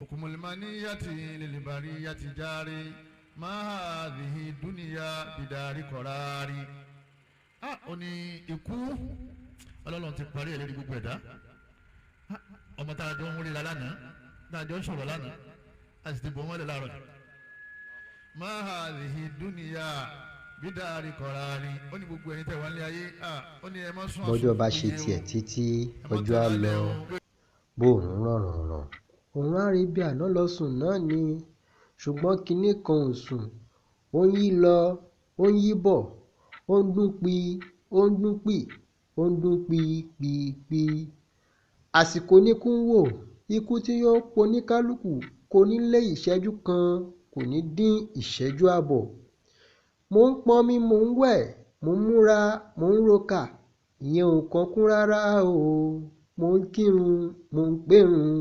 حكم المنية للبرية جاري ما هذه الدنيا بدار قرار. ó ní ikú Ọlọ́run ti parí ẹ̀ lórí gbogbo ẹ̀dá. ọmọ tá a jọ ń ríra lánàá tá a jọ ń sọ̀rọ̀ lánàá a sì ti bọ̀ mọ́lẹ̀ láàárọ̀. ما هذه الدنيا بدار قرار. ó ní gbogbo ẹ̀yin tẹ̀ wá ní ayé ó ní ẹ má sún àsùn. bọ́jọ́ bá ṣe tiẹ̀ títí ọjọ́ á lọ bóòrùn rọ̀rùn ràn òun á rí bí àná lọ sùn náà ni ṣùgbọ́n kinní kan ò sùn ó ń yí lọ ó ń yí bọ̀ ó ń dún pi ó ń dún pì ó ń dún pi. àsìkò níkú ń wò ikú tí yóò poníkálukú kò ní lé ìṣẹ́jú kan kò ní dín ìṣẹ́jú àbọ̀. mo ń pọnmi mo ń wẹ̀ mo ń múra mo ń roka ìyẹn ò kàn kún rárá o. mo ń kírun mo ń gbérun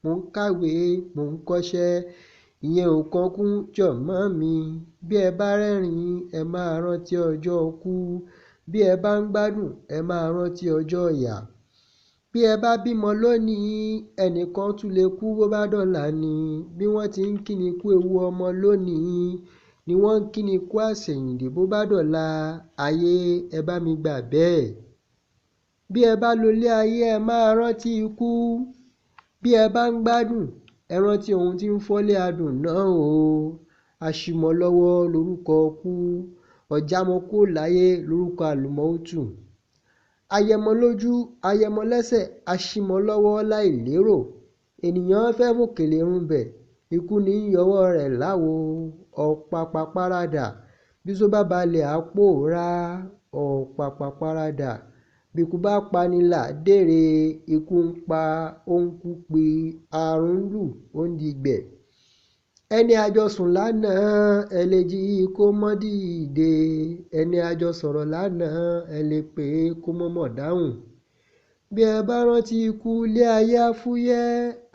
mo ń kàwé mo ń kọ́ṣẹ́ ìyẹn ò kàn kún jọ̀mọ́ mi. bí ẹ bá rẹ́rìn ẹ máa rántí ọjọ́ ikú bí ẹ bá ń gbádùn ẹ máa rántí ọjọ́ ìyà. bí ẹ bá bímọ lónìí ẹnìkan tún lè kú bó bá dọ̀la ni. bí wọ́n ti ń kíni kú ewu ọmọ lónìí ni wọ́n ń kíni kú àsẹ̀yìndè bó bá dọ̀la. ayé ẹ bá mi gbà bẹ́ẹ̀. bí ẹ bá lólé ayé ẹ máa rántí ikú. bí ẹ bá ń gbádùn ẹ rántí ohun tí ń fọ́lé adùn náà o. àṣìmọ́ lọ́wọ́ lórúkọ kú ọ̀jámọ́ kó láyé lórúkọ àlùmọ́ọ́tù. ayẹmọ lójú ayẹmọ lẹ́sẹ̀ àṣìmọ́ lọ́wọ́ láì lérò. ènìyàn fẹ́ mọ̀kèlè rúnbẹ̀ ikú ní í yọwọ́ rẹ̀ láwo. ọ̀pàpà paradà bí tó bá balẹ̀ àpòórá. ọ̀pàpà paradà bí ikú bá pani là dèrè. ikú ń pa ó ń kú pé àrùn ń lù ó ń digbẹ̀. ẹni àjọsùn lánàá ẹ lè jí kó mọ́ dìde. ẹni àjọsọ̀rọ̀ lánàá ẹ lè pè é kó mọ́mọ́ dáhùn. bí ẹ bá rántí ikú ilé ayé afúyẹ́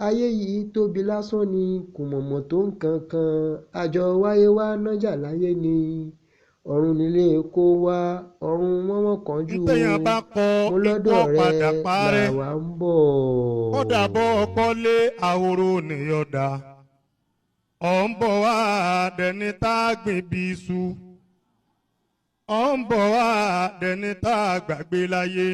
ayé yìí tóbi lásán ni kò mọ̀mọ́ tó nǹkan kan. àjọ wáyé wá nájà láyé ni ọ̀run nílé kó wá ọ̀run mọ́mọ́ kan jù ú. mo lọ́dọ̀ rẹ làwa ń bọ̀. ó dàbọ̀ ọpọ́lé àhòrò nìyọ̀dà ọ̀ ń bọ̀ wá dẹni tá a gbìn bí iṣu ọ̀ ń bọ̀ wá dẹni tá a gbàgbé láyé.